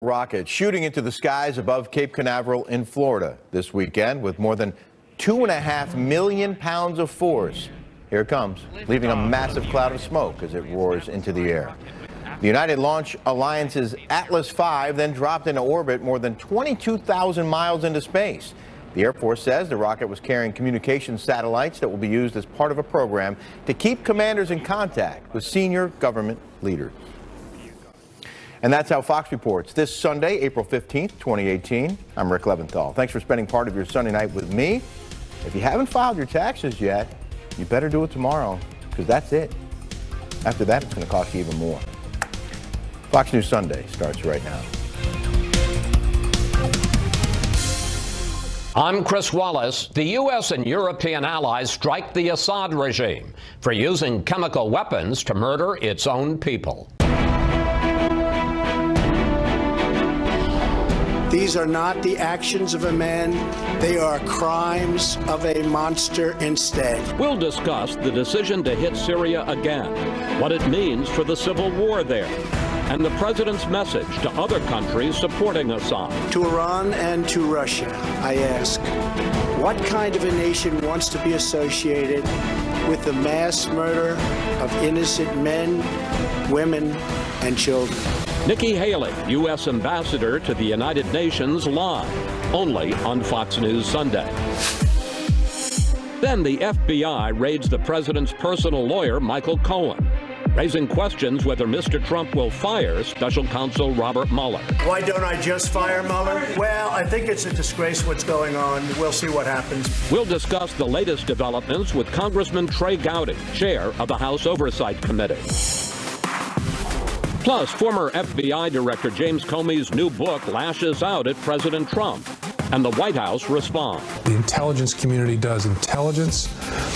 Rocket shooting into the skies above Cape Canaveral in Florida this weekend with more than 2.5 million pounds of force. Here it comes, leaving a massive cloud of smoke as it roars into the air. The United Launch Alliance's Atlas V then dropped into orbit more than 22,000 miles into space. The Air Force says the rocket was carrying communication satellites that will be used as part of a program to keep commanders in contact with senior government leaders. And that's how Fox reports this Sunday, April 15th, 2018. I'm Rick Leventhal. Thanks for spending part of your Sunday night with me. If you haven't filed your taxes yet, you better do it tomorrow, because that's it. After that, it's going to cost you even more. Fox News Sunday starts right now. I'm Chris Wallace. The U.S. and European allies strike the Assad regime for using chemical weapons to murder its own people. These are not the actions of a man. They are crimes of a monster instead. We'll discuss the decision to hit Syria again, what it means for the civil war there, and the president's message to other countries supporting Assad. To Iran and to Russia, I ask, what kind of a nation wants to be associated with the mass murder of innocent men, women, and children? Nikki Haley, U.S. Ambassador to the United Nations, live, only on Fox News Sunday. Then the FBI raids the president's personal lawyer, Michael Cohen, raising questions whether Mr. Trump will fire special counsel Robert Mueller. Why don't I just fire Mueller? Well, I think it's a disgrace what's going on. We'll see what happens. We'll discuss the latest developments with Congressman Trey Gowdy, chair of the House Oversight Committee. Plus, former FBI Director James Comey's new book lashes out at President Trump, and the White House responds. The intelligence community does intelligence,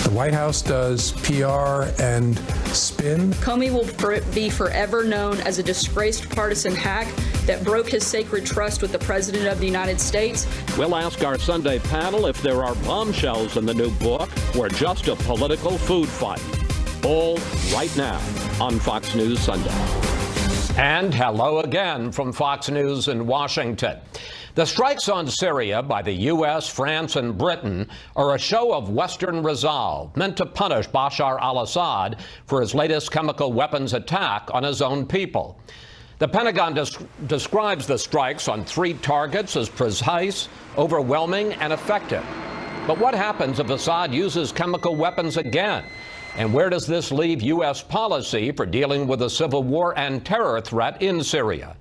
the White House does PR and spin. Comey will be forever known as a disgraced partisan hack that broke his sacred trust with the President of the United States. We'll ask our Sunday panel if there are bombshells in the new book or just a political food fight. All right now on Fox News Sunday. And hello again from Fox News in Washington. The strikes on Syria by the U.S., France, and Britain are a show of Western resolve meant to punish Bashar al-Assad for his latest chemical weapons attack on his own people. The Pentagon describes the strikes on 3 targets as precise, overwhelming, and effective. But what happens if Assad uses chemical weapons again? And where does this leave U.S. policy for dealing with the civil war and terror threat in Syria?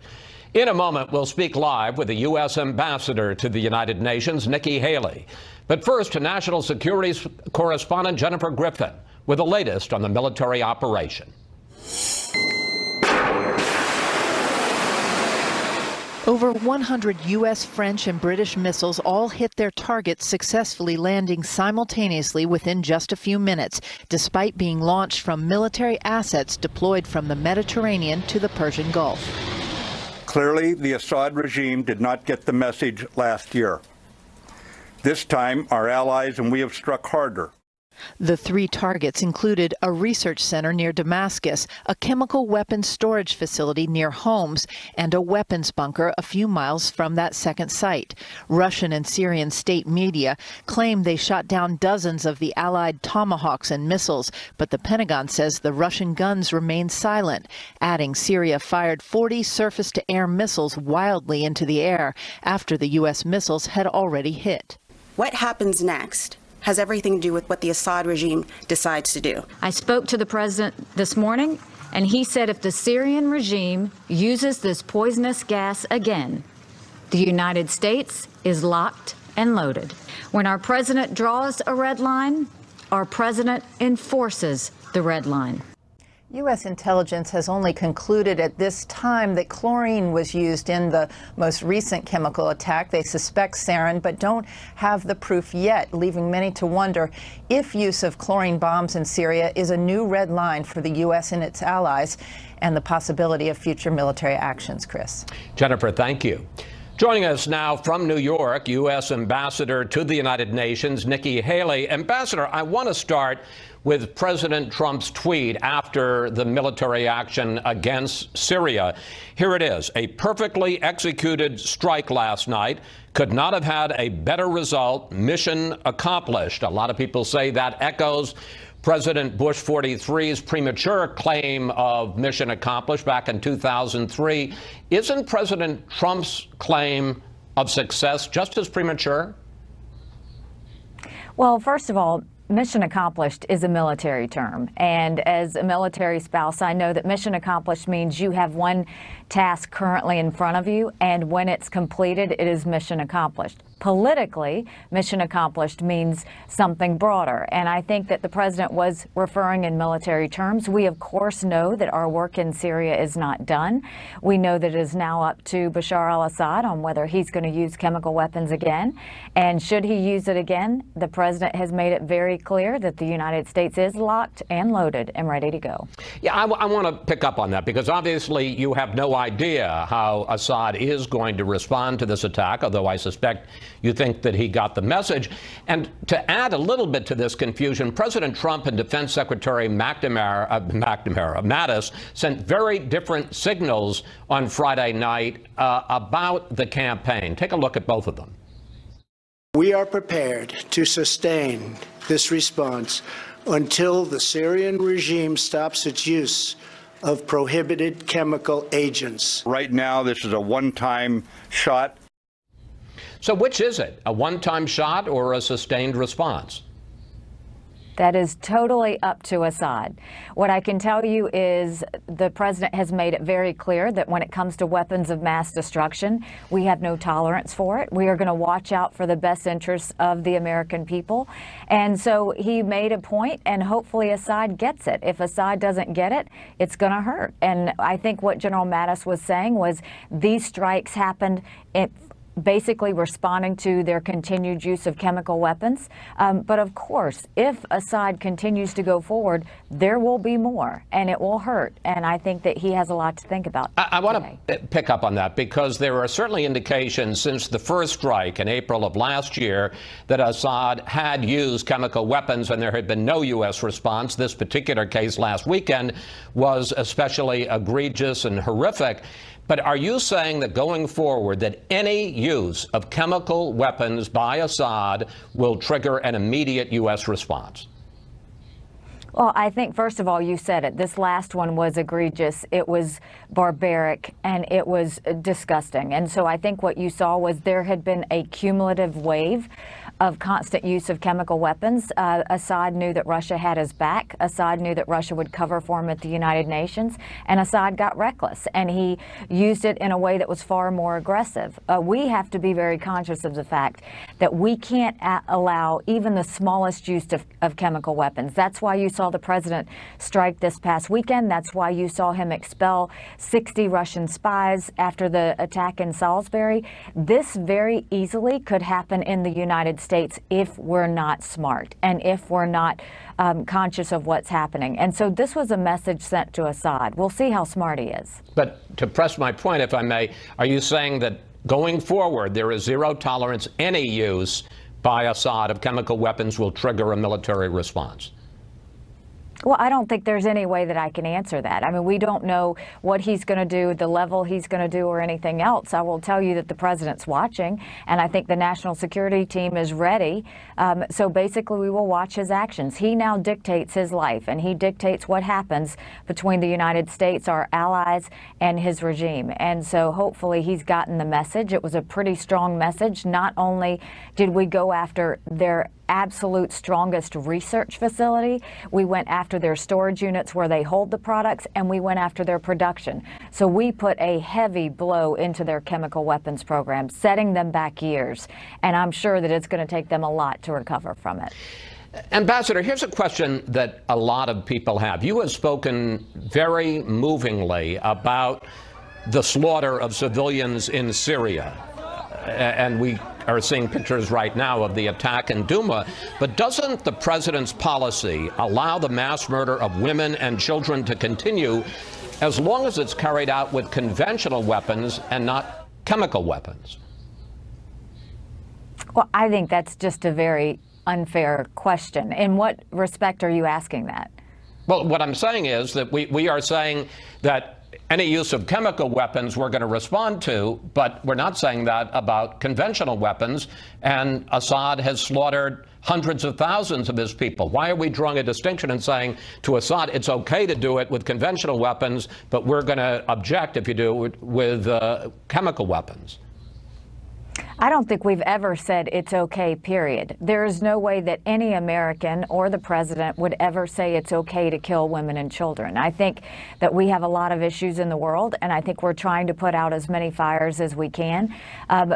In a moment, we'll speak live with the U.S. Ambassador to the United Nations, Nikki Haley. But first, to National Security Correspondent Jennifer Griffin with the latest on the military operation. Over 100 U.S., French, and British missiles all hit their targets, successfully landing simultaneously within just a few minutes, despite being launched from military assets deployed from the Mediterranean to the Persian Gulf. Clearly, the Assad regime did not get the message last year. This time, our allies and we have struck harder. The 3 targets included a research center near Damascus, a chemical weapons storage facility near Homs, and a weapons bunker a few miles from that second site. Russian and Syrian state media claim they shot down dozens of the Allied Tomahawks and missiles, but the Pentagon says the Russian guns remained silent, adding Syria fired 40 surface-to-air missiles wildly into the air after the U.S. missiles had already hit. What happens next has everything to do with what the Assad regime decides to do. I spoke to the president this morning, and he said if the Syrian regime uses this poisonous gas again, the United States is locked and loaded. When our president draws a red line, our president enforces the red line. U.S. intelligence has only concluded at this time that chlorine was used in the most recent chemical attack. They suspect sarin, but don't have the proof yet, leaving many to wonder if use of chlorine bombs in Syria is a new red line for the U.S. and its allies and the possibility of future military actions. Chris. Jennifer, thank you. Joining us now from New York, U.S. Ambassador to the United Nations, Nikki Haley. Ambassador, I want to start with President Trump's tweet after the military action against Syria. Here it is. A perfectly executed strike last night. Could not have had a better result. Mission accomplished. A lot of people say that echoes President Bush 43's premature claim of mission accomplished back in 2003. Isn't President Trump's claim of success just as premature? Well, first of all, mission accomplished is a military term. And as a military spouse, I know that mission accomplished means you have one task currently in front of you, and when it's completed, it is mission accomplished. Politically, mission accomplished means something broader. And I think that the president was referring in military terms. We, of course, know that our work in Syria is not done. We know that it is now up to Bashar al-Assad on whether he's going to use chemical weapons again. And should he use it again, the president has made it very clear that the United States is locked and loaded and ready to go. Yeah, I want to pick up on that because obviously you have no idea how Assad is going to respond to this attack, although I suspect you think that he got the message. And to add a little bit to this confusion, President Trump and Defense Secretary Mattis sent very different signals on Friday night about the campaign. Take a look at both of them. We are prepared to sustain this response until the Syrian regime stops its use of prohibited chemical agents. Right now, this is a one-time shot. So which is it, a one-time shot or a sustained response? That is totally up to Assad. What I can tell you is the president has made it very clear that when it comes to weapons of mass destruction, we have no tolerance for it. We are going to watch out for the best interests of the American people. And so he made a point, and hopefully Assad gets it. If Assad doesn't get it, it's going to hurt. And I think what General Mattis was saying was these strikes happened basically responding to their continued use of chemical weapons. But of course, if Assad continues to go forward, there will be more, and it will hurt. And I think that he has a lot to think about. I want to pick up on that because there are certainly indications since the first strike in April of last year that Assad had used chemical weapons and there had been no U.S. response. This particular case last weekend was especially egregious and horrific. But are you saying that going forward that any use of chemical weapons by Assad will trigger an immediate U.S. response? Well, I think, first of all, you said it. This last one was egregious. It was barbaric, and it was disgusting. And so I think what you saw was there had been a cumulative wave of constant use of chemical weapons. Assad knew that Russia had his back. Assad knew that Russia would cover for him at the United Nations. And Assad got reckless, and he used it in a way that was far more aggressive. We have to be very conscious of the fact that we can't allow even the smallest use of chemical weapons. That's why you saw the president strike this past weekend. That's why you saw him expel 60 Russian spies after the attack in Salisbury. This very easily could happen in the United States if we're not smart and if we're not conscious of what's happening. And so this was a message sent to Assad. We'll see how smart he is. But to press my point, if I may, are you saying that going forward there is zero tolerance, any use by Assad of chemical weapons will trigger a military response? Well, I don't think there's any way that I can answer that. I mean, we don't know what he's going to do, the level he's going to do, or anything else. I will tell you that the president's watching, and I think the national security team is ready. So basically, we will watch his actions. He now dictates his life, and he dictates what happens between the United States, our allies, and his regime. And so hopefully he's gotten the message. It was a pretty strong message. Not only did we go after their absolute strongest research facility, we went after their storage units where they hold the products, and we went after their production. So we put a heavy blow into their chemical weapons program, setting them back years. And I'm sure that it's going to take them a lot to recover from it. Ambassador, here's a question that a lot of people have. You have spoken very movingly about the slaughter of civilians in Syria. And we are seeing pictures right now of the attack in Douma. But doesn't the president's policy allow the mass murder of women and children to continue as long as it's carried out with conventional weapons and not chemical weapons? Well, I think that's just a very unfair question. In what respect are you asking that? Well, what I'm saying is that we are saying that any use of chemical weapons we're going to respond to, but we're not saying that about conventional weapons. And Assad has slaughtered hundreds of thousands of his people. Why are we drawing a distinction and saying to Assad it's okay to do it with conventional weapons, but we're going to object if you do it with chemical weapons? I don't think we've ever said it's okay, period. There is no way that any American or the president would ever say it's okay to kill women and children. I think that we have a lot of issues in the world, and I think we're trying to put out as many fires as we can.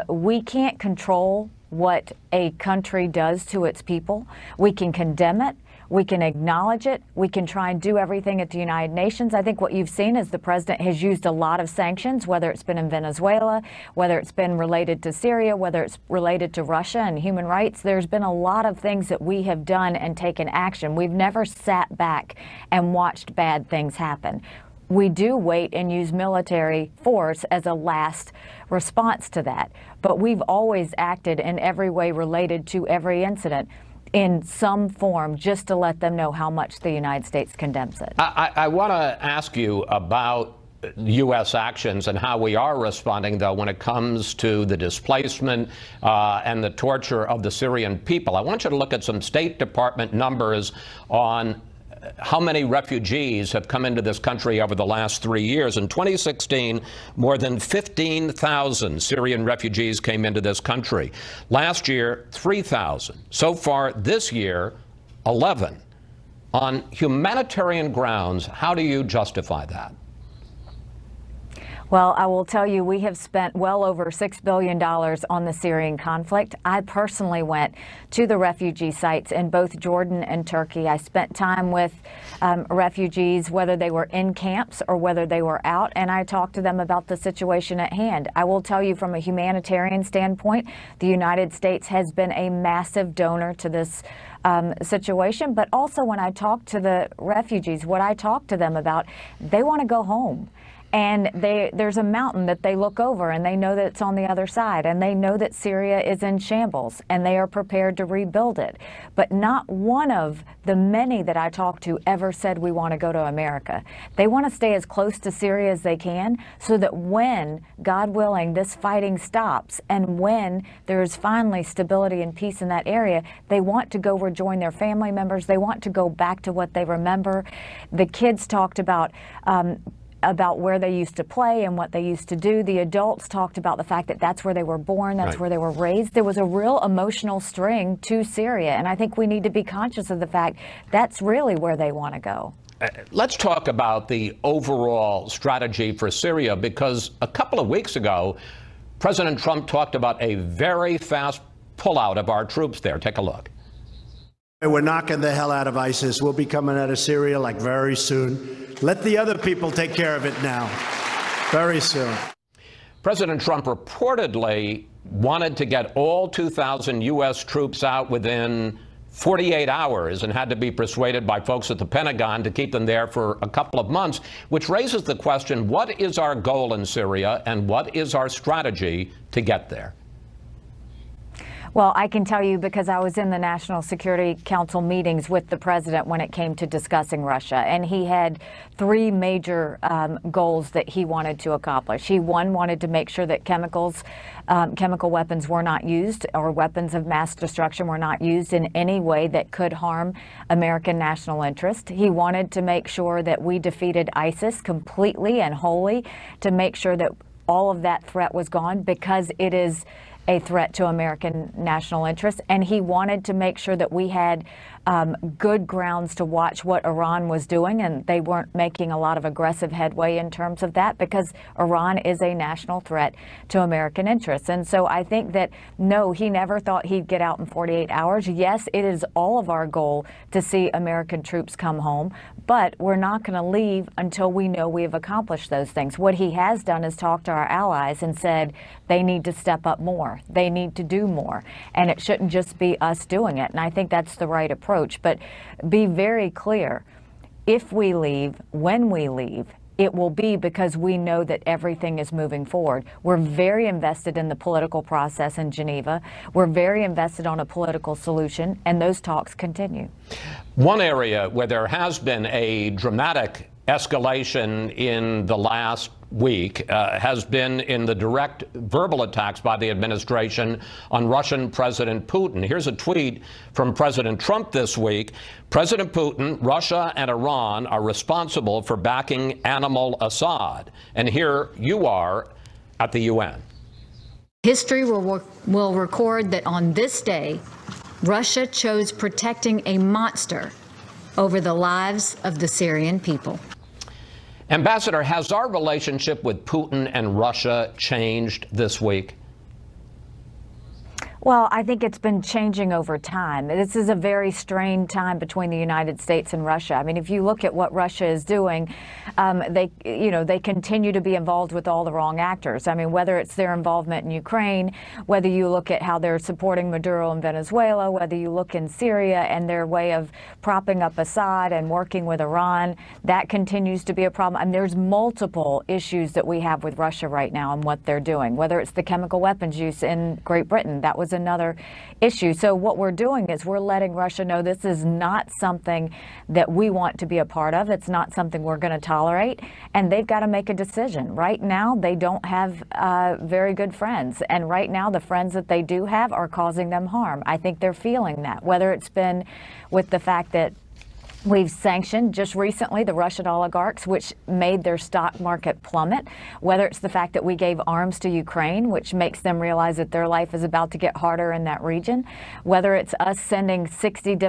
We can't control what a country does to its people. We can condemn it. We can acknowledge it. We can try and do everything at the United Nations. I think what you've seen is the president has used a lot of sanctions, whether it's been in Venezuela, whether it's been related to Syria, whether it's related to Russia and human rights. There's been a lot of things that we have done and taken action. We've never sat back and watched bad things happen. We do wait and use military force as a last response to that. But we've always acted in every way related to every incident in some form, just to let them know how much the United States condemns it. I want to ask you about U.S. actions and how we are responding, though, when it comes to the displacement and the torture of the Syrian people. I want you to look at some State Department numbers on how many refugees have come into this country over the last 3 years. In 2016, more than 15,000 Syrian refugees came into this country. Last year, 3,000. So far this year, 11. On humanitarian grounds, how do you justify that? Well, I will tell you, we have spent well over $6 billion on the Syrian conflict. I personally went to the refugee sites in both Jordan and Turkey. I spent time with refugees, whether they were in camps or whether they were out, and I talked to them about the situation at hand. I will tell you, from a humanitarian standpoint, the United States has been a massive donor to this situation. But also, when I talk to the refugees, what I talk to them about, they want to go home. And there's a mountain that they look over, and they know that it's on the other side, and they know that Syria is in shambles, and they are prepared to rebuild it. But not one of the many that I talked to ever said we want to go to America. They want to stay as close to Syria as they can, so that when, God willing, this fighting stops, and when there's finally stability and peace in that area, they want to go rejoin their family members. They want to go back to what they remember. The kids talked about where they used to play and what they used to do. The adults talked about the fact that that's where they were born, that's where they were raised. There was a real emotional string to Syria, and I think we need to be conscious of the fact that's really where they want to go. Let's talk about the overall strategy for Syria, because a couple of weeks ago, President Trump talked about a very fast pullout of our troops there. Take a look. We're knocking the hell out of ISIS. We'll be coming out of Syria like very soon. Let the other people take care of it now. Very soon. President Trump reportedly wanted to get all 2,000 U.S. troops out within 48 hours and had to be persuaded by folks at the Pentagon to keep them there for a couple of months, which raises the question, what is our goal in Syria and what is our strategy to get there? Well, I can tell you, because I was in the National Security Council meetings with the president when it came to discussing Russia, and he had three major goals that he wanted to accomplish. He, one, wanted to make sure that chemical weapons were not used, or weapons of mass destruction were not used in any way that could harm American national interest. He wanted to make sure that we defeated ISIS completely and wholly, to make sure that all of that threat was gone, because it is a threat to American national interests. And he wanted to make sure that we had good grounds to watch what Iran was doing, and they weren't making a lot of aggressive headway in terms of that, because Iran is a national threat to American interests. And so I think that, no, he never thought he'd get out in 48 hours. Yes, it is all of our goal to see American troops come home, but we're not going to leave until we know we have accomplished those things. What he has done is talk to our allies and said they need to step up more. They need to do more. And it shouldn't just be us doing it. And I think that's the right approach. But be very clear, if we leave, when we leave, it will be because we know that everything is moving forward. We're very invested in the political process in Geneva. We're very invested on a political solution, and those talks continue. One area where there has been a dramatic escalation in the last week has been in the direct verbal attacks by the administration on Russian President Putin. Here's a tweet from President Trump this week. President Putin, Russia and Iran are responsible for backing Animal Assad. And here you are at the UN. History will record that on this day, Russia chose protecting a monster over the lives of the Syrian people. Ambassador, has our relationship with Putin and Russia changed this week? Well, I think it's been changing over time. This is a very strained time between the United States and Russia. I mean, if you look at what Russia is doing, they continue to be involved with all the wrong actors. I mean, whether it's their involvement in Ukraine, whether you look at how they're supporting Maduro in Venezuela, whether you look in Syria and their way of propping up Assad and working with Iran, that continues to be a problem. I mean, there's multiple issues that we have with Russia right now and what they're doing, whether it's the chemical weapons use in Great Britain. That was another issue. So what we're doing is we're letting Russia know this is not something that we want to be a part of. It's not something we're going to tolerate, and they've got to make a decision. Right now, they don't have very good friends, and right now the friends that they do have are causing them harm. I think they're feeling that, whether it's been with the fact that we've sanctioned just recently the Russian oligarchs, which made their stock market plummet, whether it's the fact that we gave arms to Ukraine, which makes them realize that their life is about to get harder in that region, whether it's us sending 60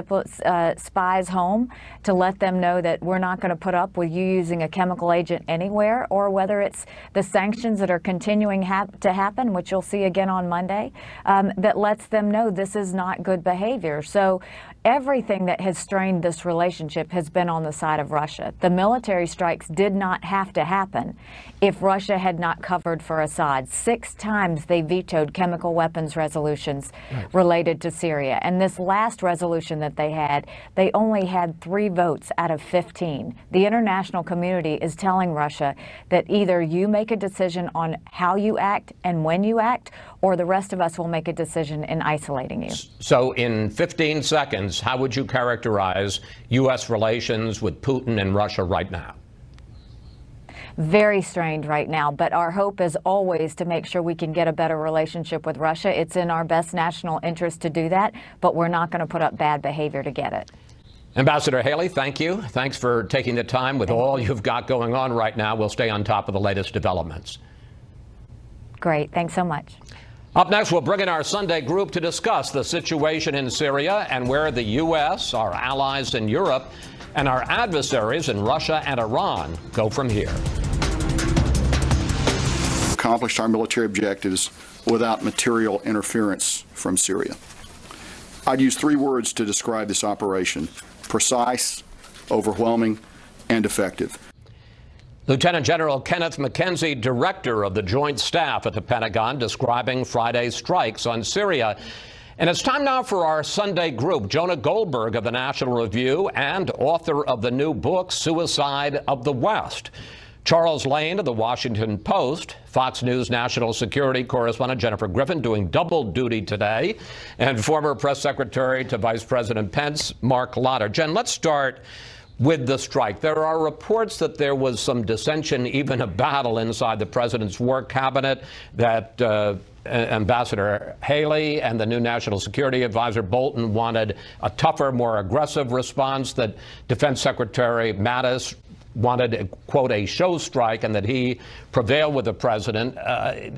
spies home to let them know that we're not going to put up with you using a chemical agent anywhere, or whether it's the sanctions that are continuing to happen, which you'll see again on Monday, that lets them know this is not good behavior. So everything that has strained this relationship has been on the side of Russia. The military strikes did not have to happen if Russia had not covered for Assad. 6 times they vetoed chemical weapons resolutions related to Syria. And this last resolution that they had, they only had 3 votes out of 15. The international community is telling Russia that either you make a decision on how you act and when you act, or the rest of us will make a decision in isolating you. So in 15 seconds, how would you characterize U.S. relations with Putin and Russia right now? Very strained right now, but our hope is always to make sure we can get a better relationship with Russia. It's in our best national interest to do that, but we're not going to put up bad behavior to get it. Ambassador Haley, thank you. Thanks for taking the time with all you've got going on right now. We'll stay on top of the latest developments. Great. Thanks so much. Up next, we'll bring in our Sunday group to discuss the situation in Syria and where the U.S., our allies in Europe, and our adversaries in Russia and Iran go from here. Accomplished our military objectives without material interference from Syria. I'd use 3 words to describe this operation: precise, overwhelming, and effective. Lieutenant General Kenneth McKenzie, director of the Joint Staff at the Pentagon, describing Friday's strikes on Syria. And it's time now for our Sunday group. Jonah Goldberg of the National Review and author of the new book, Suicide of the West. Charles Lane of the Washington Post, Fox News national security correspondent Jennifer Griffin doing double duty today, and former press secretary to Vice President Pence, Mark Lotter. Jen, let's start with the strike. There are reports that there was some dissension, even a battle inside the president's war cabinet, that Ambassador Haley and the new National Security Advisor Bolton wanted a tougher, more aggressive response, that Defense Secretary Mattis wanted, quote, a show strike, and that he prevailed with the president.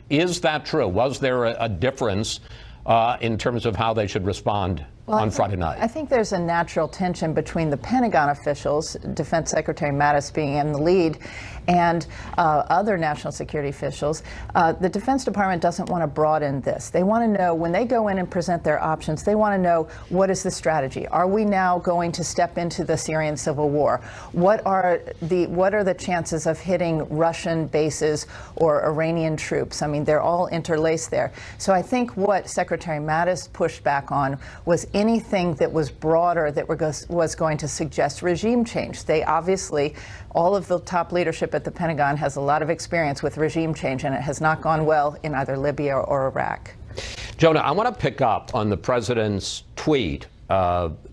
Is that true? Was there a difference in terms of how they should respond on Friday night? I think there's a natural tension between the Pentagon officials, Defense Secretary Mattis being in the lead, and other national security officials. The Defense Department doesn't want to broaden this. They want to know, when they go in and present their options, they want to know, what is the strategy? Are we now going to step into the Syrian civil war? What are the chances of hitting Russian bases or Iranian troops? I mean, they're all interlaced there. So I think what Secretary Mattis pushed back on was anything that was broader that was going to suggest regime change. They obviously, all of the top leadership at the Pentagon has a lot of experience with regime change, and it has not gone well in either Libya or Iraq. Jonah, I want to pick up on the president's tweet,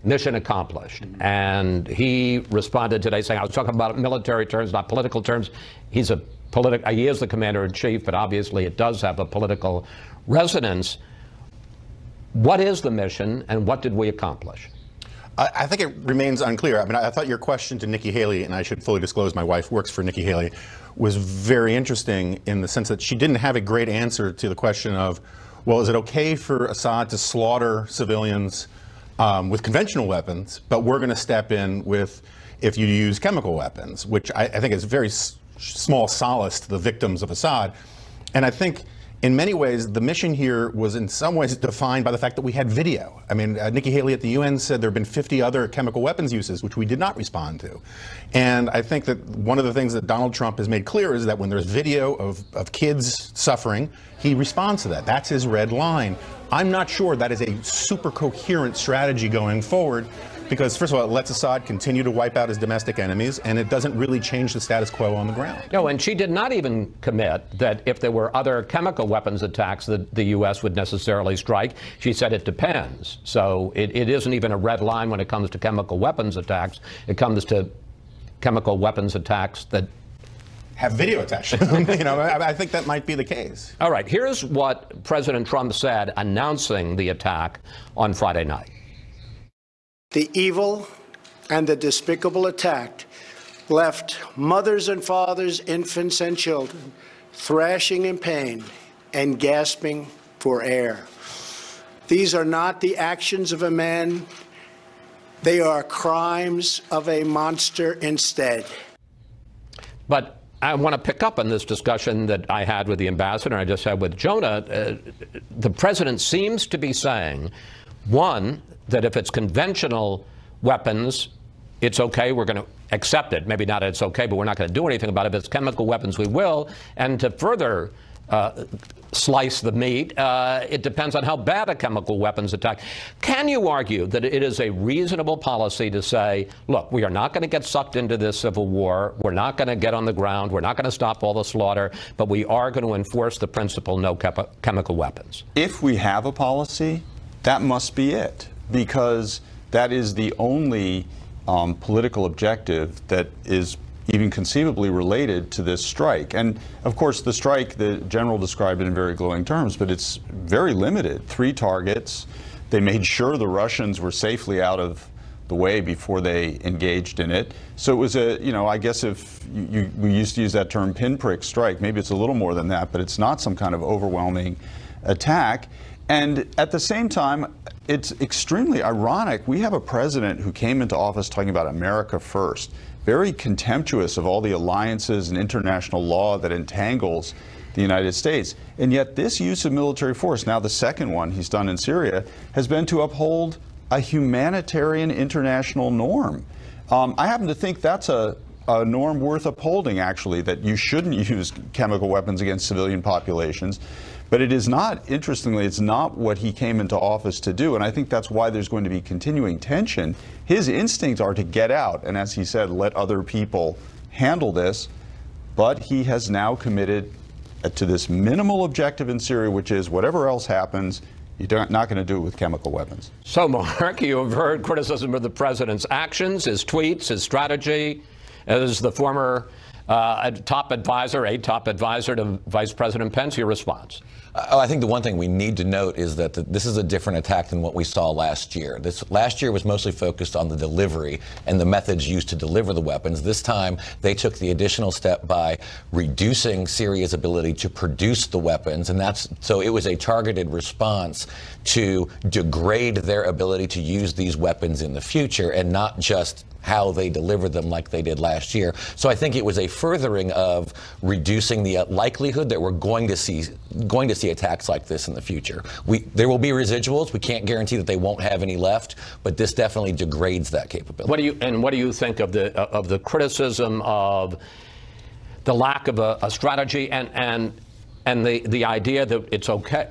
mission accomplished. And he responded today saying, I was talking about military terms, not political terms. He is the commander-in-chief, but obviously it does have a political resonance. What is the mission, and what did we accomplish? I think it remains unclear. I mean, I thought your question to Nikki Haley, and I should fully disclose my wife works for Nikki Haley, was very interesting in the sense that she didn't have a great answer to the question of, well, is it okay for Assad to slaughter civilians with conventional weapons, but we're going to step in with if you use chemical weapons, which I think is very small solace to the victims of Assad. And I think in many ways, the mission here was in some ways defined by the fact that we had video. I mean, Nikki Haley at the UN said there have been 50 other chemical weapons uses, which we did not respond to. And I think that one of the things that Donald Trump has made clear is that when there's video of kids suffering, he responds to that. That's his red line. I'm not sure that is a super coherent strategy going forward, because, first of all, it lets Assad continue to wipe out his domestic enemies, and it doesn't really change the status quo on the ground. No, and she did not even commit that if there were other chemical weapons attacks that the U.S. would necessarily strike. She said it depends. So it isn't even a red line when it comes to chemical weapons attacks. It comes to chemical weapons attacks that have video attached to them. You know, I think that might be the case. All right, here's what President Trump said announcing the attack on Friday night. The evil and the despicable attack left mothers and fathers, infants and children thrashing in pain and gasping for air. These are not the actions of a man. They are crimes of a monster instead. But I want to pick up on this discussion that I had with the ambassador, and I just had with Jonah. The president seems to be saying, one, that if it's conventional weapons, it's okay, we're going to accept it. Maybe not it's okay, but we're not going to do anything about it. If it's chemical weapons, we will. And to further slice the meat, it depends on how bad a chemical weapons attack. Can you argue that it is a reasonable policy to say, look, we are not going to get sucked into this civil war, we're not going to get on the ground, we're not going to stop all the slaughter, but we are going to enforce the principle no chemical weapons? If we have a policy, that must be it, because that is the only political objective that is even conceivably related to this strike. And of course, the strike, the general described it in very glowing terms, but it's very limited. 3 targets. They made sure the Russians were safely out of the way before they engaged in it. So it was a, you know, I guess if we used to use that term pinprick strike, maybe it's a little more than that, but it's not some kind of overwhelming attack. And at the same time, it's extremely ironic. We have a president who came into office talking about America first, very contemptuous of all the alliances and international law that entangles the United States. And yet this use of military force, now the second one he's done in Syria, has been to uphold a humanitarian international norm. I happen to think that's a norm worth upholding, actually, that you shouldn't use chemical weapons against civilian populations. But it is not, interestingly, it's not what he came into office to do. And I think that's why there's going to be continuing tension. His instincts are to get out and, as he said, let other people handle this. But he has now committed to this minimal objective in Syria, which is whatever else happens, you're not going to do it with chemical weapons. So, Mark, you have heard criticism of the president's actions, his tweets, his strategy. As the former top advisor to Vice President Pence, your response? I think the one thing we need to note is that this is a different attack than what we saw last year. This last year was mostly focused on the delivery and the methods used to deliver the weapons. This time, they took the additional step by reducing Syria's ability to produce the weapons, and so it was a targeted response to degrade their ability to use these weapons in the future, and not just how they delivered them like they did last year. So I think it was a furthering of reducing the likelihood that we're going to see attacks like this in the future. There will be residuals. We can't guarantee that they won't have any left, but this definitely degrades that capability. What do you think of the criticism of the lack of a strategy and the idea that it's okay?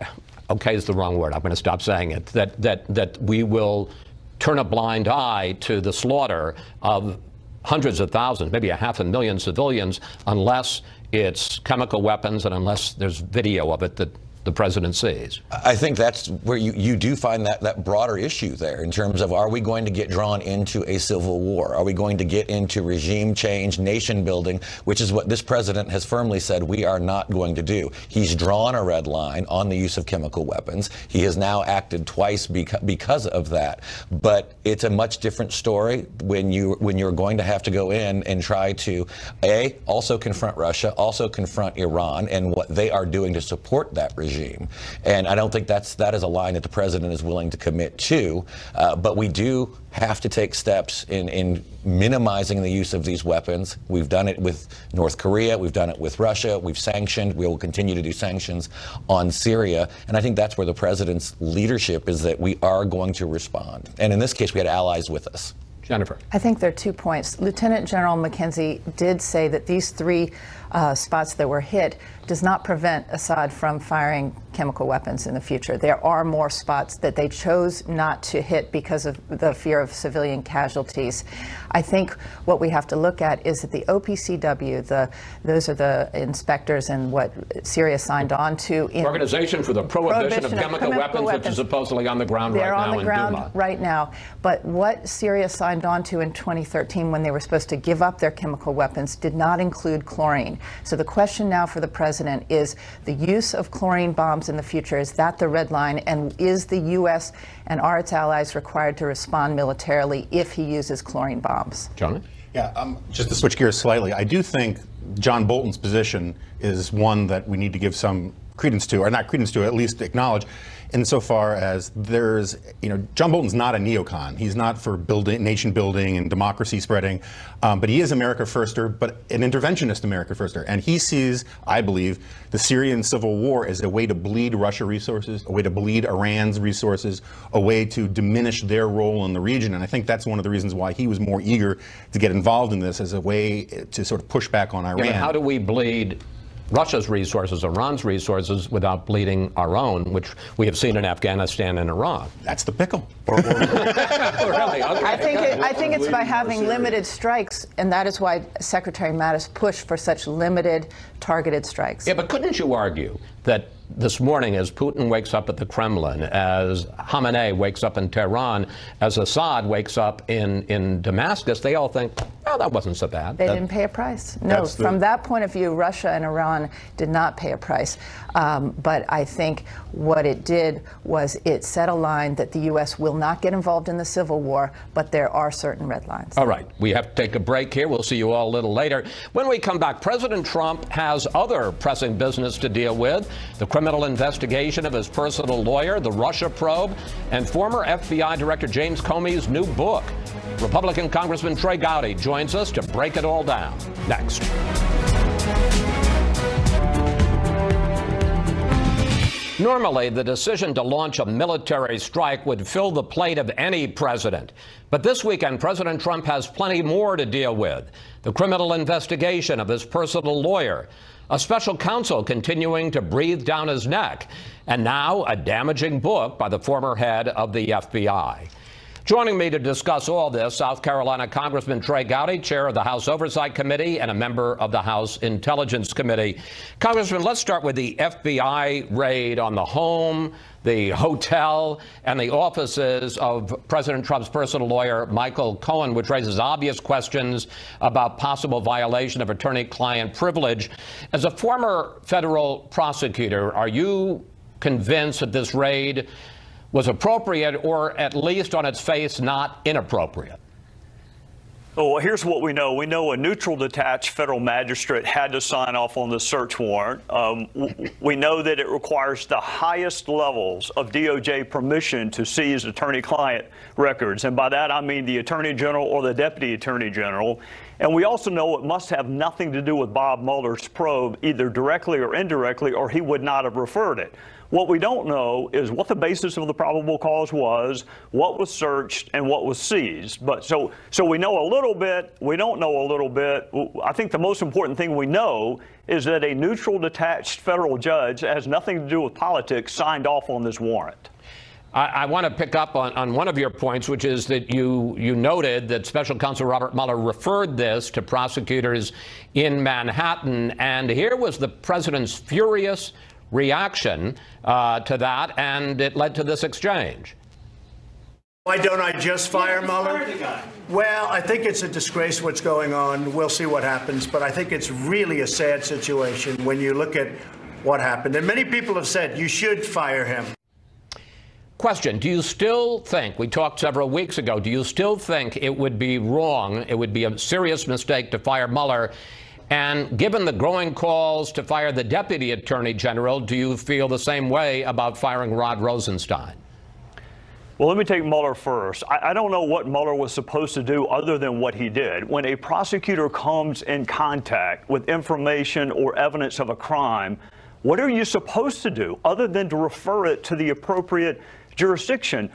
okay is the wrong word, I'm going to stop saying it, that we will turn a blind eye to the slaughter of hundreds of thousands, maybe 500,000 civilians, unless it's chemical weapons and unless there's video of it that the president sees. I think that's where you do find that broader issue there in terms of, are we going to get drawn into a civil war? Are we going to get into regime change, nation building, which is what this president has firmly said we are not going to do. He's drawn a red line on the use of chemical weapons. He has now acted twice because of that. But it's a much different story when you're going to have to go in and try to, also confront Russia, also confront Iran and what they are doing to support that regime. And I don't think that is a line that the president is willing to commit to. But we do have to take steps in minimizing the use of these weapons. We've done it with North Korea. We've done it with Russia. We've sanctioned. We will continue to do sanctions on Syria. And I think that's where the president's leadership is, that we are going to respond. And in this case, we had allies with us. Jennifer. I think there are 2 points. Lieutenant General McKenzie did say that these 3 spots that were hit does not prevent Assad from firing chemical weapons in the future. There are more spots that they chose not to hit because of the fear of civilian casualties. I think what we have to look at is that the OPCW, those are the inspectors and what Syria signed on to. Organization for the Prohibition of Chemical Weapons, which is supposedly on the ground right now in Duma. They're on the ground right now. But what Syria signed on to in 2013 when they were supposed to give up their chemical weapons did not include chlorine. So the question now for the president is the use of chlorine bombs in the future. Is that the red line? And is the U.S. and its allies required to respond militarily if he uses chlorine bombs? John? Yeah, just to switch gears slightly, I do think John Bolton's position is one that we need to give some credence to, or not credence to, at least acknowledge, insofar as there's, John Bolton's not a neocon. He's not for nation building and democracy spreading, but he is America Firster, but an interventionist America Firster. And he sees, I believe, the Syrian civil war as a way to bleed Russia resources, a way to bleed Iran's resources, a way to diminish their role in the region. And I think that's one of the reasons why he was more eager to get involved in this, as a way to sort of push back on Iran. Yeah, but how do we bleed Russia's resources, Iran's resources, without bleeding our own, which we have seen in Afghanistan and Iraq? That's the pickle. Really? Okay. I think it's by having limited strikes, and that is why Secretary Mattis pushed for such limited, targeted strikes. Yeah, but couldn't you argue that this morning, as Putin wakes up at the Kremlin, as Khamenei wakes up in Tehran, as Assad wakes up in Damascus, they all think, oh, that wasn't so bad. They didn't pay a price. No, from that point of view, Russia and Iran did not pay a price. But I think what it did was it set a line that the U.S. will not get involved in the civil war, but there are certain red lines. All right, we have to take a break here. We'll see you all a little later. When we come back, President Trump has other pressing business to deal with: the criminal investigation of his personal lawyer, the Russia probe, and former FBI Director James Comey's new book. Republican Congressman Trey Gowdy joins us to break it all down. Next. Normally, the decision to launch a military strike would fill the plate of any president. But this weekend, President Trump has plenty more to deal with: the criminal investigation of his personal lawyer, a special counsel continuing to breathe down his neck, and now a damaging book by the former head of the FBI. Joining me to discuss all this, South Carolina Congressman Trey Gowdy, chair of the House Oversight Committee and a member of the House Intelligence Committee. Congressman, let's start with the FBI raid on the home, the hotel, and the offices of President Trump's personal lawyer, Michael Cohen, which raises obvious questions about possible violation of attorney-client privilege. As a former federal prosecutor, are you convinced that this raid was appropriate, or at least on its face not inappropriate? Well, here's what we know. We know a neutral, detached federal magistrate had to sign off on the search warrant. We know that it requires the highest levels of DOJ permission to seize attorney-client records. And by that, I mean the Attorney General or the Deputy Attorney General. And we also know it must have nothing to do with Bob Mueller's probe, either directly or indirectly, or he would not have referred it. What we don't know is what the basis of the probable cause was, what was searched, and what was seized. But so we know a little bit. We don't know a little bit. I think the most important thing we know is that a neutral, detached federal judge that has nothing to do with politics signed off on this warrant. I want to pick up on one of your points, which is that you noted that Special Counsel Robert Mueller referred this to prosecutors in Manhattan, and here was the president's furious reaction to that, and it led to this exchange. Why don't I just fire Mueller? Well, I think it's a disgrace what's going on. We'll see what happens, but I think it's really a sad situation when you look at what happened. And many people have said you should fire him. Question, do you still think, we talked several weeks ago, do you still think it would be wrong, it would be a serious mistake to fire Mueller? And given the growing calls to fire the Deputy Attorney General, do you feel the same way about firing Rod Rosenstein? Well, let me take Mueller first. I don't know what Mueller was supposed to do other than what he did. When a prosecutor comes in contact with information or evidence of a crime, what are you supposed to do other than to refer it to the appropriate jurisdiction?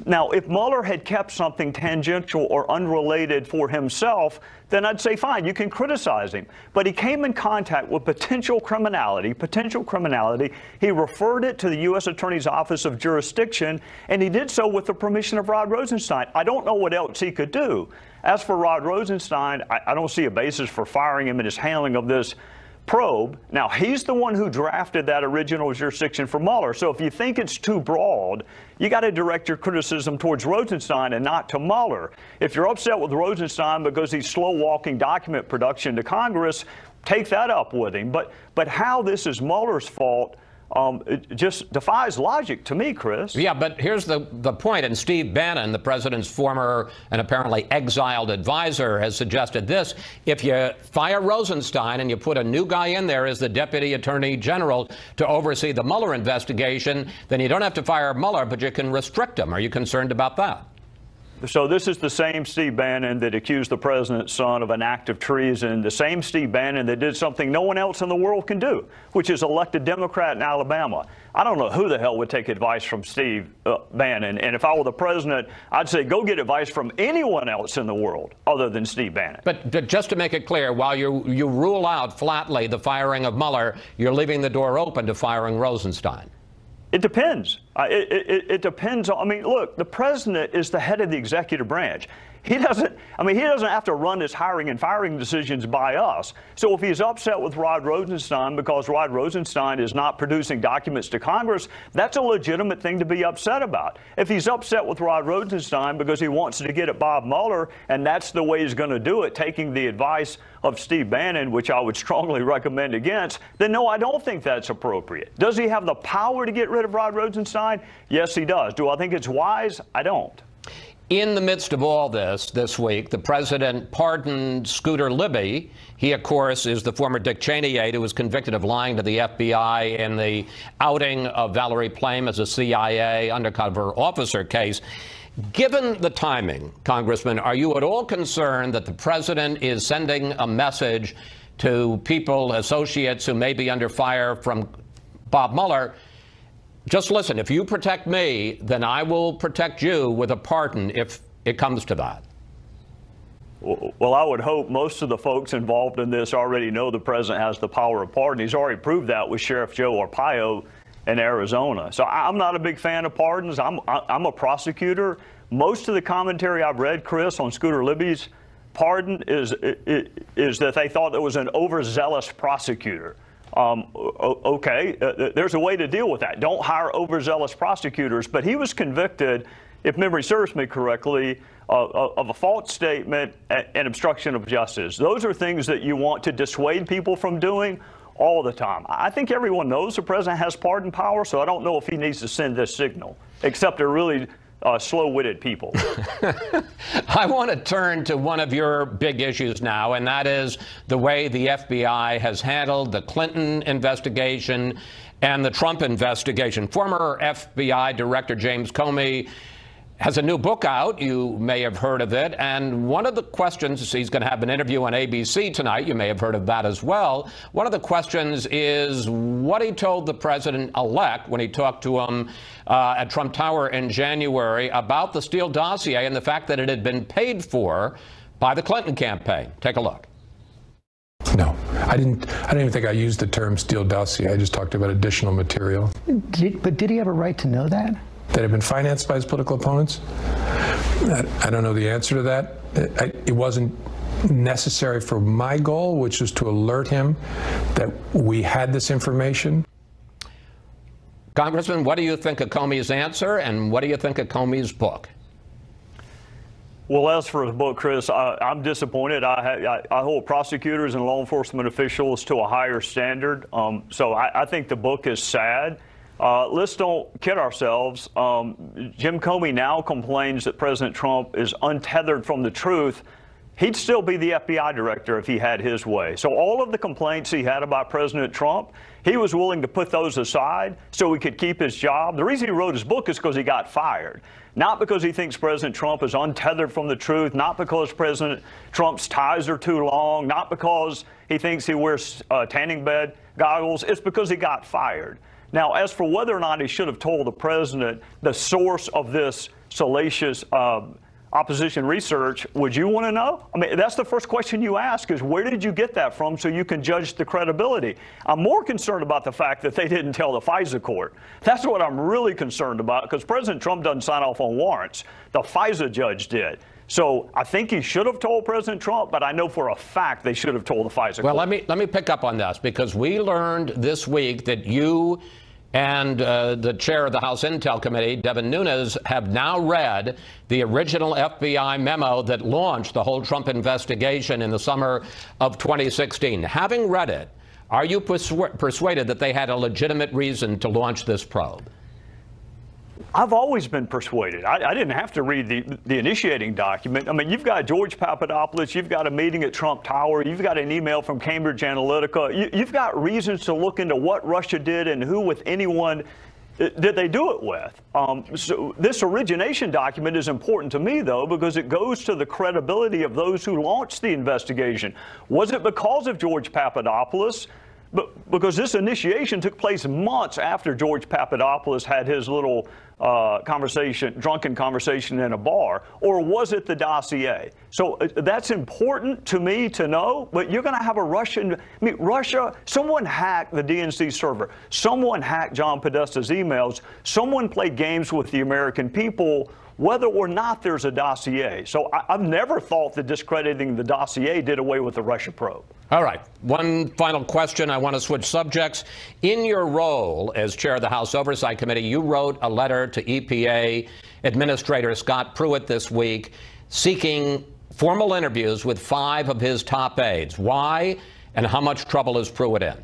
Now, if Mueller had kept something tangential or unrelated for himself, then I'd say, fine, you can criticize him. But he came in contact with potential criminality. He referred it to the U.S. Attorney's Office of Jurisdiction, and he did so with the permission of Rod Rosenstein. I don't know what else he could do. As for Rod Rosenstein, I don't see a basis for firing him in his handling of this probe. Now, he's the one who drafted that original jurisdiction for Mueller. So if you think it's too broad, you got to direct your criticism towards Rosenstein and not to Mueller. If you're upset with Rosenstein because he's slow-walking document production to Congress, take that up with him. But how this is Mueller's fault, it just defies logic to me, Chris. Yeah, but here's the point, and Steve Bannon, the president's former and apparently exiled advisor, has suggested this. If you fire Rosenstein and you put a new guy in there as the Deputy Attorney General to oversee the Mueller investigation, then you don't have to fire Mueller, but you can restrict him. Are you concerned about that? So this is the same Steve Bannon that accused the president's son of an act of treason, the same Steve Bannon that did something no one else in the world can do, which is elect a Democrat in Alabama. I don't know who the hell would take advice from Steve Bannon. And if I were the president, I'd say go get advice from anyone else in the world other than Steve Bannon. But just to make it clear, while you rule out flatly the firing of Mueller, you're leaving the door open to firing Rosenstein. It depends. It depends on, I mean, look, the president is the head of the executive branch. He doesn't have to run his hiring and firing decisions by us. So if he's upset with Rod Rosenstein because Rod Rosenstein is not producing documents to Congress, that's a legitimate thing to be upset about. If he's upset with Rod Rosenstein because he wants to get at Bob Mueller, and that's the way he's going to do it, taking the advice of Steve Bannon, which I would strongly recommend against, then no, I don't think that's appropriate. Does he have the power to get rid of Rod Rosenstein? Yes, he does. Do I think it's wise? I don't. In the midst of all this week, the president pardoned Scooter Libby. He, of course, is the former Dick Cheney aide who was convicted of lying to the FBI in the outing of Valerie Plame as a CIA undercover officer case. Given the timing, Congressman, are you at all concerned that the president is sending a message to people, associates who may be under fire from Bob Mueller? Just listen, if you protect me, then I will protect you with a pardon if it comes to that. Well, I would hope most of the folks involved in this already know the president has the power of pardon. He's already proved that with Sheriff Joe Arpaio in Arizona. So I'm not a big fan of pardons. I'm a prosecutor. Most of the commentary I've read, Chris, on Scooter Libby's pardon is that they thought it was an overzealous prosecutor. Okay, there's a way to deal with that. Don't hire overzealous prosecutors. But he was convicted, if memory serves me correctly, of a false statement and obstruction of justice. Those are things that you want to dissuade people from doing all the time. I think everyone knows the president has pardon power, so I don't know if he needs to send this signal, except they're really slow-witted people. I want to turn to one of your big issues now, and that is the way the FBI has handled the Clinton investigation and the Trump investigation. Former FBI Director James Comey has a new book out. You may have heard of it. And one of the questions, he's going to have an interview on ABC tonight. You may have heard of that as well. One of the questions is what he told the president-elect when he talked to him at Trump Tower in January about the Steele dossier and the fact that it had been paid for by the Clinton campaign. Take a look. No. I didn't even think I used the term Steele dossier. I just talked about additional material. But did he have a right to know that? That had been financed by his political opponents? I don't know the answer to that. It wasn't necessary for my goal, which was to alert him that we had this information. Congressman, what do you think of Comey's answer, and what do you think of Comey's book? Well, as for the book, Chris, I'm disappointed. I hold prosecutors and law enforcement officials to a higher standard. So I think the book is sad. Let's don't kid ourselves. Jim Comey now complains that President Trump is untethered from the truth. He'd still be the FBI director if he had his way. So all of the complaints he had about President Trump, he was willing to put those aside so he could keep his job. The reason he wrote his book is because he got fired. Not because he thinks President Trump is untethered from the truth, not because President Trump's ties are too long, not because he thinks he wears tanning bed goggles. It's because he got fired. Now, as for whether or not he should have told the president the source of this salacious opposition research, would you want to know? I mean, that's the first question you ask is, where did you get that from so you can judge the credibility? I'm more concerned about the fact that they didn't tell the FISA court. That's what I'm really concerned about, because President Trump doesn't sign off on warrants. The FISA judge did. So I think he should have told President Trump, but I know for a fact they should have told the FISA court. Well, let me pick up on this, because we learned this week that you and the chair of the House Intel Committee, Devin Nunes, have now read the original FBI memo that launched the whole Trump investigation in the summer of 2016. Having read it, are you persuaded that they had a legitimate reason to launch this probe? I've always been persuaded. I didn't have to read the initiating document. I mean, you've got George Papadopoulos, you've got a meeting at Trump Tower, you've got an email from Cambridge Analytica. You've got reasons to look into what Russia did and who, with anyone, did they do it with. So this origination document is important to me, though, because it goes to the credibility of those who launched the investigation. Was it because of George Papadopoulos? Because this initiation took place months after George Papadopoulos had his little drunken conversation in a bar, or was it the dossier? So that's important to me to know, but you're going to have a Russia, someone hacked the DNC server, someone hacked John Podesta's emails, someone played games with the American people, whether or not there's a dossier. So I've never thought that discrediting the dossier did away with the Russia probe. All right. One final question. I want to switch subjects. In your role as chair of the House Oversight Committee, you wrote a letter to EPA Administrator Scott Pruitt this week seeking formal interviews with 5 of his top aides. Why and how much trouble is Pruitt in?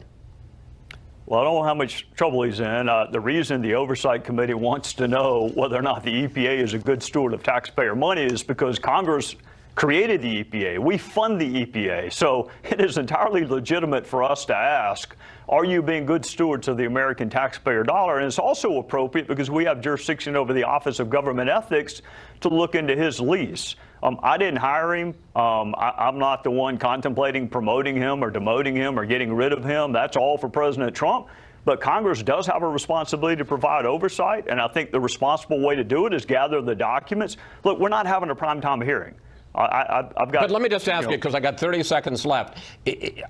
Well, I don't know how much trouble he's in. The reason the Oversight Committee wants to know whether or not the EPA is a good steward of taxpayer money is because Congress created the EPA. We fund the EPA. So it is entirely legitimate for us to ask, are you being good stewards of the American taxpayer dollar? And it's also appropriate because we have jurisdiction over the Office of Government Ethics to look into his lease. I didn't hire him. I'm not the one contemplating promoting him or demoting him or getting rid of him. That's all for President Trump. But Congress does have a responsibility to provide oversight, and I think the responsible way to do it is gather the documents. Look, we're not having a primetime hearing. I've got. But let me just ask you, because I got 30 seconds left.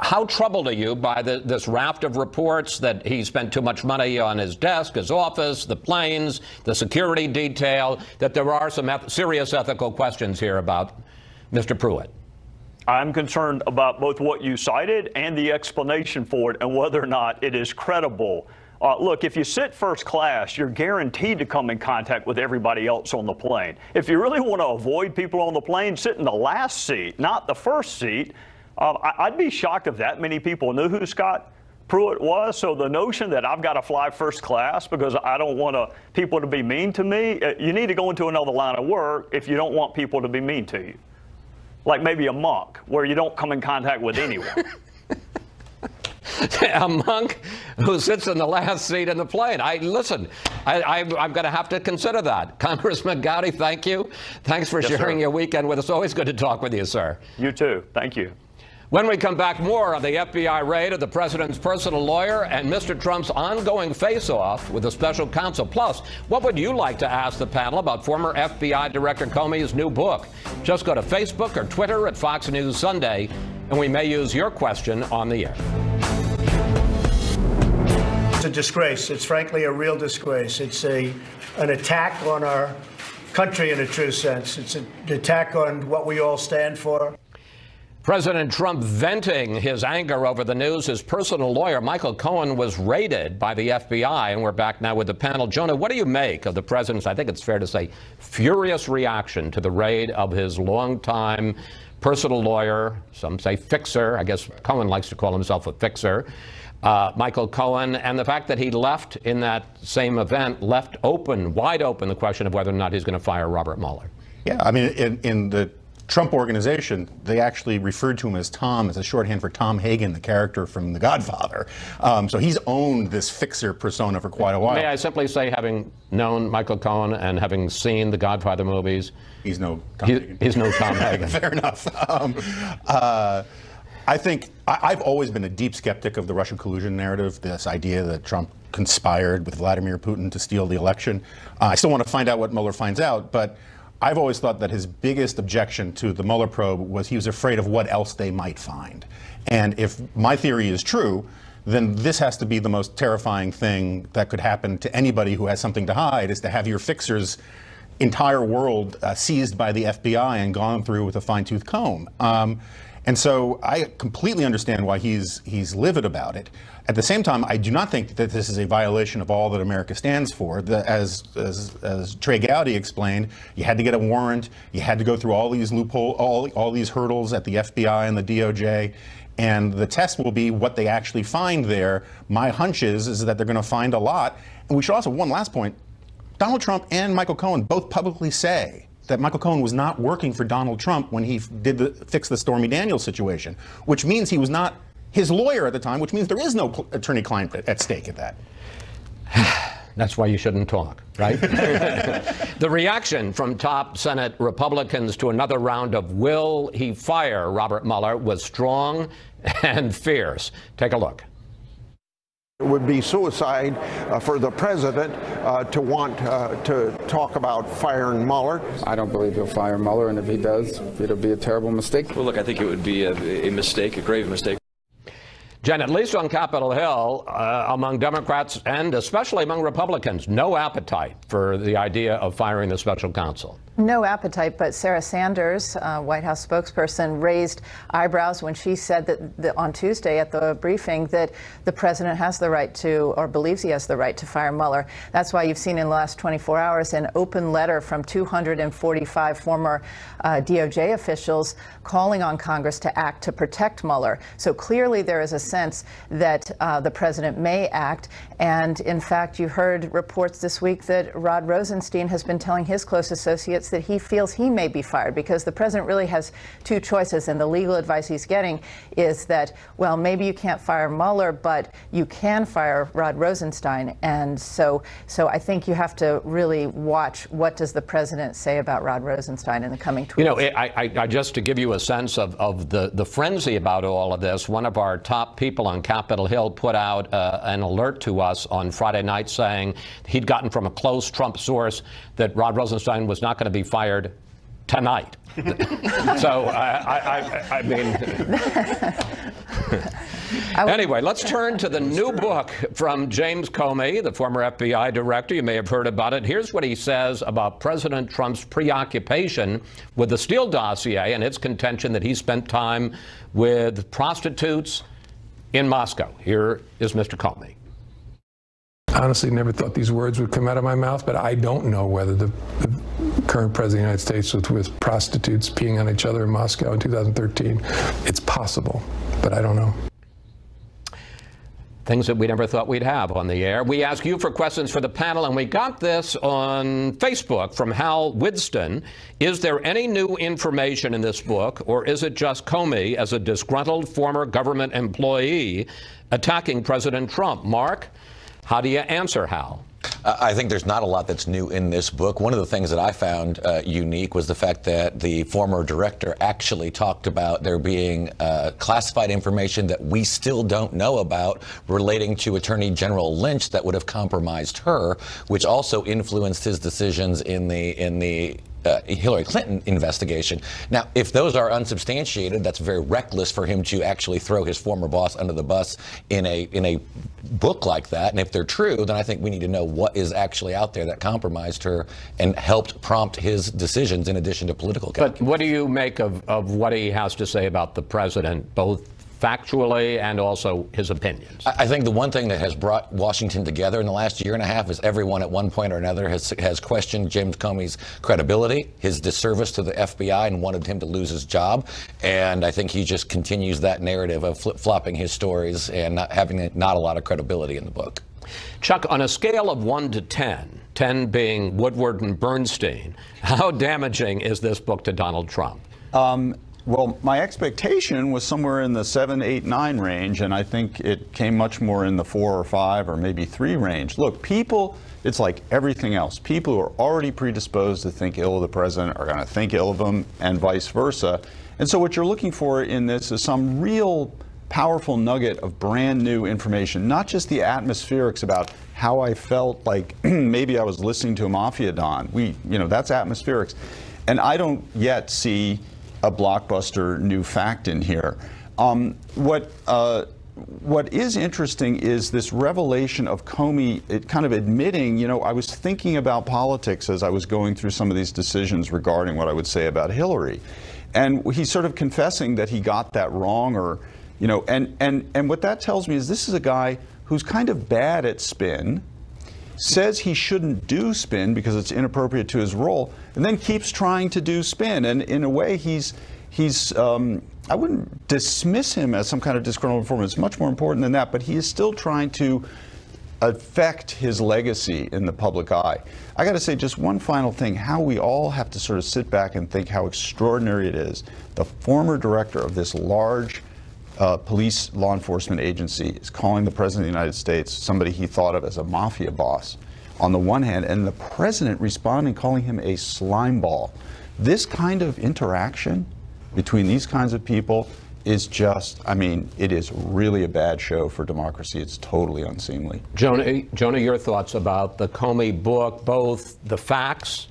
How troubled are you by this raft of reports that he spent too much money on his desk, his office, the planes, the security detail, that there are some serious ethical questions here about Mr. Pruitt? I'm concerned about both what you cited and the explanation for it and whether or not it is credible. Look, if you sit first class, you're guaranteed to come in contact with everybody else on the plane. If you really want to avoid people on the plane, sit in the last seat, not the first seat. I'd be shocked if that many people knew who Scott Pruitt was. So the notion that I've got to fly first class because I don't want people to be mean to me, you need to go into another line of work if you don't want people to be mean to you. Like maybe a monk, where you don't come in contact with anyone. A monk who sits in the last seat in the plane. I'm going to have to consider that. Congressman Gowdy, thank you. Thanks for sharing your weekend with us. Always good to talk with you, sir. You too. Thank you. When we come back, more of the FBI raid of the president's personal lawyer and Mr. Trump's ongoing face-off with the special counsel. Plus, what would you like to ask the panel about former FBI Director Comey's new book? Just go to Facebook or Twitter at Fox News Sunday and we may use your question on the air. It's a disgrace. It's frankly a real disgrace. It's an attack on our country in a true sense. It's an attack on what we all stand for. President Trump venting his anger over the news. His personal lawyer, Michael Cohen, was raided by the FBI, and we're back now with the panel. Jonah, what do you make of the president's, I think it's fair to say, furious reaction to the raid of his longtime personal lawyer, some say fixer, I guess Cohen likes to call himself a fixer, Michael Cohen, and the fact that he left in that same event, left open, wide open, the question of whether or not he's going to fire Robert Mueller? Yeah, I mean, in the Trump organization, they actually referred to him as Tom, as a shorthand for Tom Hagen, the character from The Godfather. So he's owned this fixer persona for quite a while. May I simply say, having known Michael Cohen and having seen the Godfather movies, he's no Tom Hagen. He's no Tom Hagen. Fair enough. I think I've always been a deep skeptic of the Russian collusion narrative, this idea that Trump conspired with Vladimir Putin to steal the election. I still want to find out what Mueller finds out, but I've always thought that his biggest objection to the Mueller probe was he was afraid of what else they might find. And if my theory is true, then this has to be the most terrifying thing that could happen to anybody who has something to hide, is to have your fixer's entire world seized by the FBI and gone through with a fine-tooth comb. And so I completely understand why he's livid about it. At the same time, I do not think that this is a violation of all that America stands for. As Trey Gowdy explained, you had to get a warrant, you had to go through all these loopholes, all these hurdles at the FBI and the DOJ, and the test will be what they actually find there. My hunch is that they're going to find a lot. And we should also, one last point, Donald Trump and Michael Cohen both publicly say that Michael Cohen was not working for Donald Trump when he fixed the Stormy Daniels situation, which means he was not his lawyer at the time, which means there is no attorney-client at stake at that. That's why you shouldn't talk, right? The reaction from top Senate Republicans to another round of will he fire Robert Mueller was strong and fierce. Take a look. It would be suicide for the president to want to talk about firing Mueller. I don't believe he'll fire Mueller, and if he does, it'll be a terrible mistake. Well, look, I think it would be a mistake, a grave mistake. Jen, at least on Capitol Hill, among Democrats and especially among Republicans, no appetite for the idea of firing the special counsel. No appetite, but Sarah Sanders, White House spokesperson, raised eyebrows when she said that on Tuesday at the briefing that the president has the right to, or believes he has the right to fire Mueller. That's why you've seen in the last 24 hours an open letter from 245 former DOJ officials calling on Congress to act to protect Mueller. So clearly there is a sense that the president may act. And in fact, you heard reports this week that Rod Rosenstein has been telling his close associates that he feels he may be fired, because the president really has two choices, and the legal advice he's getting is that, well, maybe you can't fire Mueller, but you can fire Rod Rosenstein. And so I think you have to really watch what does the president say about Rod Rosenstein in the coming tweets. You know, I just to give you a sense of the frenzy about all of this, one of our top people on Capitol Hill put out an alert to us on Friday night saying he'd gotten from a close Trump source that Rod Rosenstein was not going to be fired tonight. So, I mean... Anyway, let's turn to the new book from James Comey, the former FBI director. You may have heard about it. Here's what he says about President Trump's preoccupation with the Steele dossier and its contention that he spent time with prostitutes in Moscow. Here is Mr. Comey. Honestly, never thought these words would come out of my mouth, but I don't know whether the current president of the United States was with prostitutes peeing on each other in Moscow in 2013. It's possible, but I don't know. Things that we never thought we'd have on the air. We ask you for questions for the panel, and we got this on Facebook from Hal Widston. Is there any new information in this book, or is it just Comey as a disgruntled former government employee attacking President Trump? Mark, how do you answer, Hal? I think there's not a lot that's new in this book. One of the things that I found unique was the fact that the former director actually talked about there being classified information that we still don't know about relating to Attorney General Lynch that would have compromised her, which also influenced his decisions in the Hillary Clinton investigation. Now, if those are unsubstantiated, that's very reckless for him to actually throw his former boss under the bus in a book like that. And if they're true, then I think we need to know what is actually out there that compromised her and helped prompt his decisions in addition to political calculus. But what do you make of what he has to say about the president, both factually and also his opinions? I think the one thing that has brought Washington together in the last year and a half is everyone at one point or another has questioned James Comey's credibility, his disservice to the FBI, and wanted him to lose his job. And I think he just continues that narrative of flip-flopping his stories and not having not a lot of credibility in the book. Chuck, on a scale of 1 to 10, 10 being Woodward and Bernstein, how damaging is this book to Donald Trump? Well, my expectation was somewhere in the 7, 8, 9 range, and I think it came much more in the 4 or 5 or maybe 3 range. Look, people, it's like everything else. People who are already predisposed to think ill of the president are going to think ill of him, and vice versa. And so what you're looking for in this is some real powerful nugget of brand new information, not just the atmospherics about how I felt like maybe I was listening to a mafia don. That's atmospherics. And I don't yet see a blockbuster new fact in here. What is interesting is this revelation of Comey kind of admitting, I was thinking about politics as I was going through some of these decisions regarding what I would say about Hillary. And he's sort of confessing that he got that wrong, or, and what that tells me is this is a guy who's kind of bad at spin, says he shouldn't do spin because it's inappropriate to his role, and then keeps trying to do spin. And in a way, he's I wouldn't dismiss him as some kind of disgruntled informer. It's much more important than that, but he is still trying to affect his legacy in the public eye. I got to say just one final thing, how we all have to sort of sit back and think how extraordinary it is. The former director of this large police law enforcement agency is calling the President of the United States somebody he thought of as a mafia boss on the one hand, and the President responding, calling him a slime ball. This kind of interaction between these kinds of people is just, it is really a bad show for democracy. It's totally unseemly. Jonah, your thoughts about the Comey book, both the facts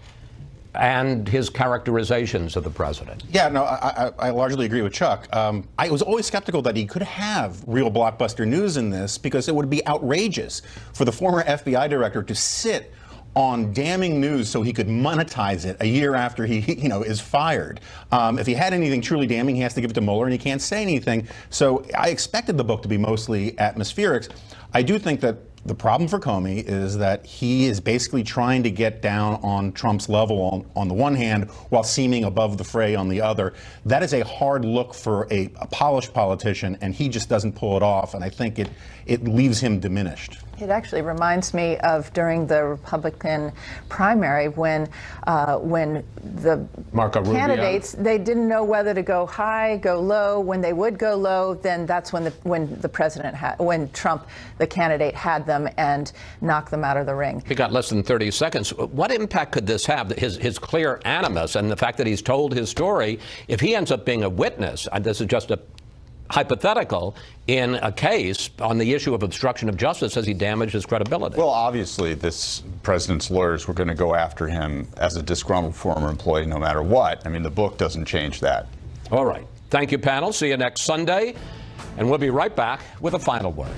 and his characterizations of the president? Yeah, no, I largely agree with Chuck. I was always skeptical that he could have real blockbuster news in this because it would be outrageous for the former FBI director to sit on damning news so he could monetize it a year after he is fired. If he had anything truly damning, he has to give it to Mueller, and he can't say anything. So I expected the book to be mostly atmospherics. I do think that the problem for Comey is that he is basically trying to get down on Trump's level on the one hand while seeming above the fray on the other. That is a hard look for a polished politician, and he just doesn't pull it off, and I think it leaves him diminished. It actually reminds me of during the Republican primary when the Marco Rubio candidates, they didn't know whether to go high, go low. When they would go low, then that's when when Trump, the candidate, had them and knocked them out of the ring. He got less than 30 seconds. What impact could this have? His clear animus and the fact that he's told his story, if he ends up being a witness, and this is just a hypothetical, in a case on the issue of obstruction of justice, has he damaged his credibility? Well, obviously, this president's lawyers were going to go after him as a disgruntled former employee no matter what. The book doesn't change that. All right. Thank you, panel. See you next Sunday. And we'll be right back with a final word.